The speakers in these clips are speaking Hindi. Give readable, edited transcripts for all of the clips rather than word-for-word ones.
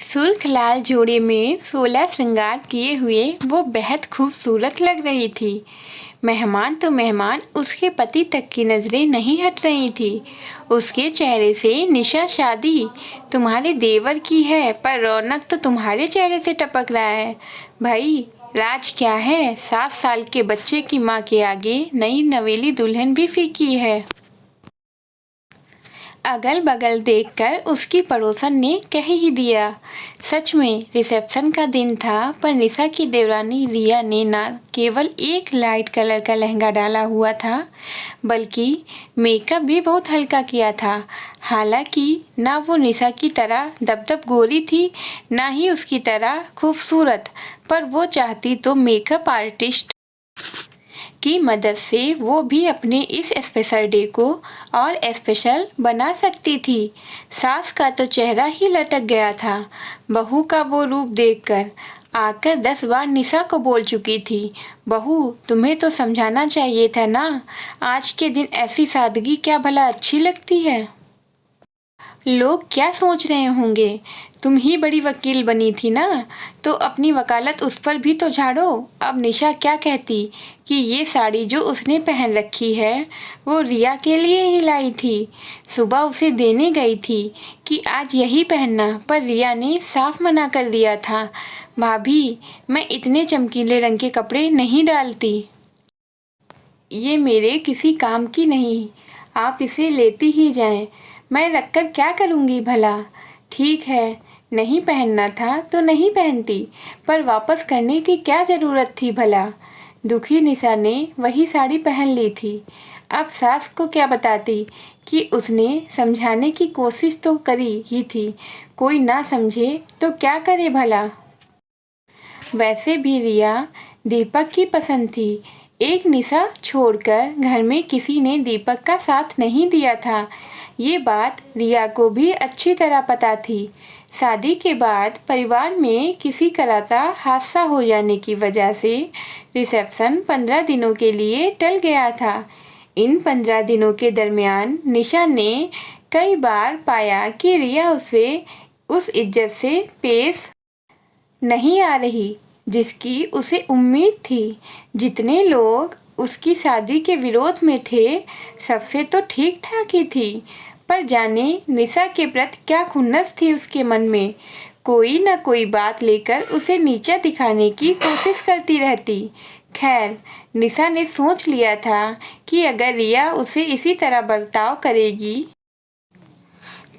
सुर्ख लाल जोड़े में 16 श्रृंगार किए हुए वो बेहद खूबसूरत लग रही थी। मेहमान तो मेहमान, उसके पति तक की नज़रें नहीं हट रही थी। उसके चेहरे से निशा, शादी तुम्हारे देवर की है, पर रौनक तो तुम्हारे चेहरे से टपक रहा है। भाई, राज क्या है? 7 साल के बच्चे की माँ के आगे नई नवेली दुल्हन भी फीकी है। अगल बगल देखकर उसकी पड़ोसन ने कह ही दिया। सच में रिसेप्शन का दिन था, पर निशा की देवरानी रिया ने न केवल एक लाइट कलर का लहंगा डाला हुआ था, बल्कि मेकअप भी बहुत हल्का किया था। हालांकि ना वो निशा की तरह दबदब गोरी थी, ना ही उसकी तरह खूबसूरत, पर वो चाहती तो मेकअप आर्टिस्ट की मदद से वो भी अपने इस स्पेशल डे को और स्पेशल बना सकती थी। सास का तो चेहरा ही लटक गया था। बहू का वो रूप देखकर आकर 10 बार निशा को बोल चुकी थी, बहू तुम्हें तो समझाना चाहिए था ना, आज के दिन ऐसी सादगी क्या भला अच्छी लगती है। लोग क्या सोच रहे होंगे? तुम ही बड़ी वकील बनी थी ना, तो अपनी वकालत उस पर भी तो झाड़ो। अब निशा क्या कहती कि ये साड़ी जो उसने पहन रखी है वो रिया के लिए ही लाई थी। सुबह उसे देने गई थी कि आज यही पहनना, पर रिया ने साफ मना कर दिया था। भाभी, मैं इतने चमकीले रंग के कपड़े नहीं डालती। ये मेरे किसी काम की नहीं, आप इसे लेती ही जाएं। मैं रखकर क्या करूँगी भला? ठीक है, नहीं पहनना था तो नहीं पहनती, पर वापस करने की क्या ज़रूरत थी भला? दुखी निशा ने वही साड़ी पहन ली थी। अब सास को क्या बताती कि उसने समझाने की कोशिश तो करी ही थी, कोई ना समझे तो क्या करे भला? वैसे भी रिया दीपक की पसंद थी। एक निशा छोड़कर घर में किसी ने दीपक का साथ नहीं दिया था। ये बात रिया को भी अच्छी तरह पता थी। शादी के बाद परिवार में किसी तरह का हादसा हो जाने की वजह से रिसेप्शन 15 दिनों के लिए टल गया था। इन 15 दिनों के दरमियान निशा ने कई बार पाया कि रिया उसे उस इज्जत से पेश नहीं आ रही जिसकी उसे उम्मीद थी। जितने लोग उसकी शादी के विरोध में थे, सबसे तो ठीक ठाक ही थी, पर जाने निशा के प्रति क्या खुन्नस थी उसके मन में। कोई न कोई बात लेकर उसे नीचा दिखाने की कोशिश करती रहती। खैर, निशा ने सोच लिया था कि अगर रिया उसे इसी तरह बर्ताव करेगी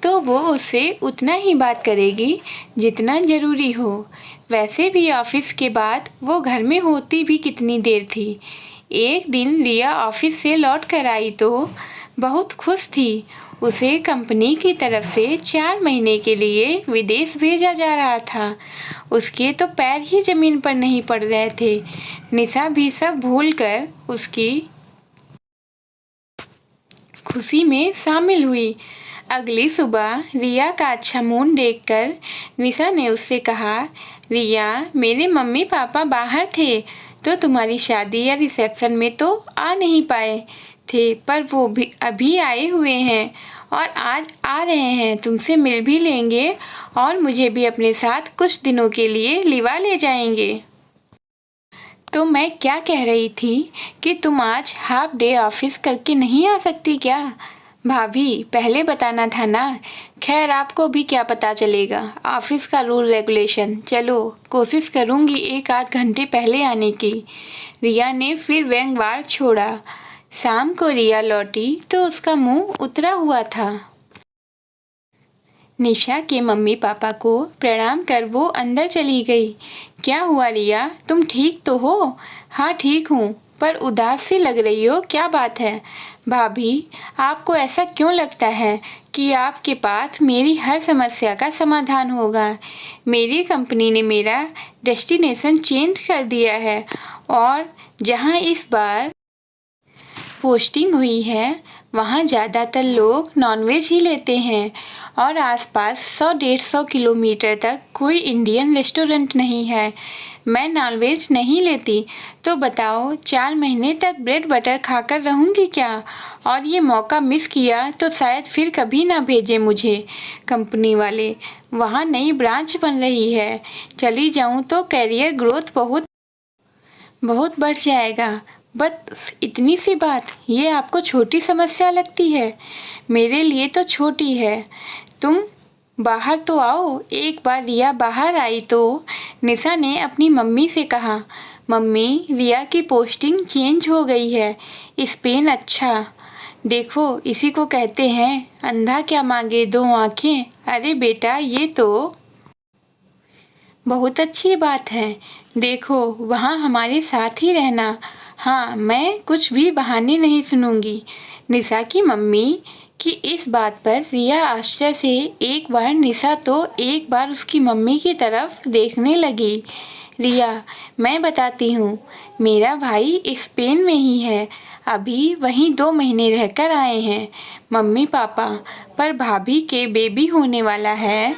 तो वो उससे उतना ही बात करेगी जितना ज़रूरी हो। वैसे भी ऑफिस के बाद वो घर में होती भी कितनी देर थी। एक दिन रिया ऑफिस से लौट कर आई तो बहुत खुश थी। उसे कंपनी की तरफ से 4 महीने के लिए विदेश भेजा जा रहा था। उसके तो पैर ही ज़मीन पर नहीं पड़ रहे थे। निशा भी सब भूलकर उसकी खुशी में शामिल हुई। अगली सुबह रिया का अच्छा मूड देखकर निशा ने उससे कहा, रिया, मेरे मम्मी पापा बाहर थे तो तुम्हारी शादी या रिसेप्शन में तो आ नहीं पाए थे, पर वो भी अभी आए हुए हैं और आज आ रहे हैं, तुमसे मिल भी लेंगे और मुझे भी अपने साथ कुछ दिनों के लिए लिवा ले जाएंगे। तो मैं क्या कह रही थी कि तुम आज हाफ डे ऑफिस करके नहीं आ सकती क्या? भाभी, पहले बताना था ना। खैर, आपको भी क्या पता चलेगा ऑफिस का रूल रेगुलेशन। चलो, कोशिश करूँगी 1 आध घंटे पहले आने की। रिया ने फिर व्यंग्यवार छोड़ा। शाम को रिया लौटी तो उसका मुंह उतरा हुआ था। निशा के मम्मी पापा को प्रणाम कर वो अंदर चली गई। क्या हुआ रिया, तुम ठीक तो हो? हाँ ठीक हूँ, पर उदास सी लग रही हो, क्या बात है? भाभी, आपको ऐसा क्यों लगता है कि आपके पास मेरी हर समस्या का समाधान होगा? मेरी कंपनी ने मेरा डेस्टिनेशन चेंज कर दिया है और जहाँ इस बार पोस्टिंग हुई है वहाँ ज़्यादातर लोग नॉनवेज ही लेते हैं और आसपास 100-150 किलोमीटर तक कोई इंडियन रेस्टोरेंट नहीं है। मैं नॉनवेज नहीं लेती। तो बताओ 4 महीने तक ब्रेड बटर खाकर रहूँगी क्या? और ये मौका मिस किया तो शायद फिर कभी ना भेजें मुझे कंपनी वाले। वहाँ नई ब्रांच बन रही है, चली जाऊँ तो कैरियर ग्रोथ बहुत बहुत बढ़ जाएगा। बस इतनी सी बात, ये आपको छोटी समस्या लगती है? मेरे लिए तो छोटी है। तुम बाहर तो आओ। एक बार रिया बाहर आई तो निशा ने अपनी मम्मी से कहा, मम्मी रिया की पोस्टिंग चेंज हो गई है, स्पेन। अच्छा, देखो इसी को कहते हैं अंधा क्या मांगे दो आंखें। अरे बेटा, ये तो बहुत अच्छी बात है। देखो वहाँ हमारे साथ ही रहना। हाँ, मैं कुछ भी बहाने नहीं सुनूंगी। निशा की मम्मी की इस बात पर रिया आश्चर्य से एक बार निशा तो एक बार उसकी मम्मी की तरफ देखने लगी। रिया, मैं बताती हूँ, मेरा भाई स्पेन में ही है, अभी वहीं 2 महीने रहकर आए हैं मम्मी पापा। पर भाभी के बेबी होने वाला है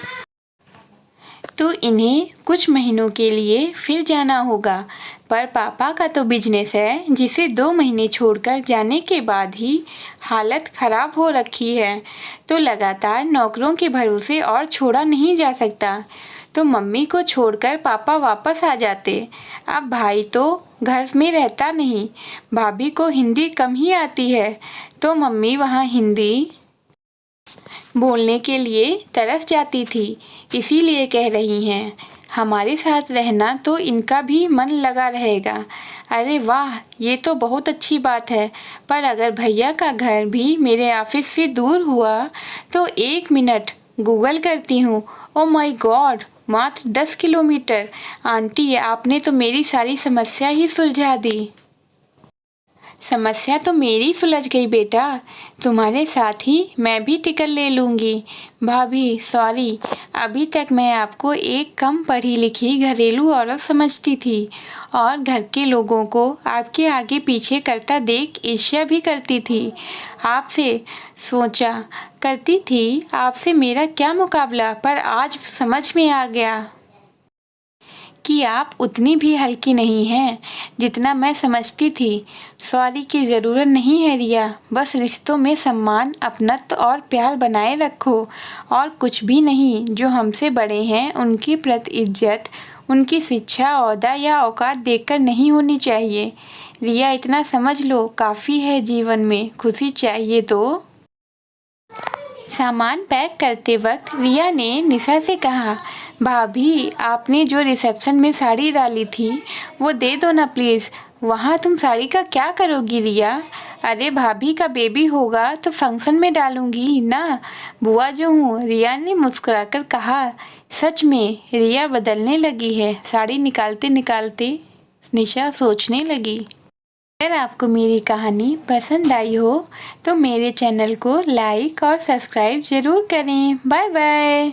तो इन्हें कुछ महीनों के लिए फिर जाना होगा। पर पापा का तो बिजनेस है जिसे 2 महीने छोड़कर जाने के बाद ही हालत ख़राब हो रखी है, तो लगातार नौकरों के भरोसे और छोड़ा नहीं जा सकता। तो मम्मी को छोड़कर पापा वापस आ जाते। अब भाई तो घर में रहता नहीं, भाभी को हिंदी कम ही आती है, तो मम्मी वहाँ हिंदी बोलने के लिए तरस जाती थी। इसीलिए कह रही हैं, हमारे साथ रहना तो इनका भी मन लगा रहेगा। अरे वाह, ये तो बहुत अच्छी बात है। पर अगर भैया का घर भी मेरे ऑफिस से दूर हुआ तो 1 मिनट गूगल करती हूँ। ओ माय गॉड, मात्र 10 किलोमीटर। आंटी, आपने तो मेरी सारी समस्या ही सुलझा दी। समस्या तो मेरी सुलझ गई बेटा, तुम्हारे साथ ही मैं भी टिकट ले लूँगी। भाभी सॉरी, अभी तक मैं आपको एक कम पढ़ी लिखी घरेलू औरत समझती थी और घर के लोगों को आपके आगे पीछे करता देख ईर्ष्या भी करती थी। आपसे सोचा करती थी आपसे मेरा क्या मुकाबला, पर आज समझ में आ गया कि आप उतनी भी हल्की नहीं हैं जितना मैं समझती थी। सॉरी की ज़रूरत नहीं है रिया, बस रिश्तों में सम्मान, अपनत्व और प्यार बनाए रखो, और कुछ भी नहीं। जो हमसे बड़े हैं उनकी प्रति इज्जत, उनकी शिक्षा, ओहदा या औकात देखकर नहीं होनी चाहिए। रिया, इतना समझ लो काफ़ी है। जीवन में खुशी चाहिए तो। सामान पैक करते वक्त रिया ने निशा से कहा, भाभी आपने जो रिसेप्शन में साड़ी डाली थी वो दे दो ना प्लीज़। वहाँ तुम साड़ी का क्या करोगी रिया? अरे भाभी का बेबी होगा तो फंक्शन में डालूंगी ना, बुआ जो हूँ, रिया ने मुस्कुराकर कहा। सच में रिया बदलने लगी है। साड़ी निकालते निकालते निशा सोचने लगी। अगर आपको मेरी कहानी पसंद आई हो तो मेरे चैनल को लाइक और सब्सक्राइब ज़रूर करें। Bye bye.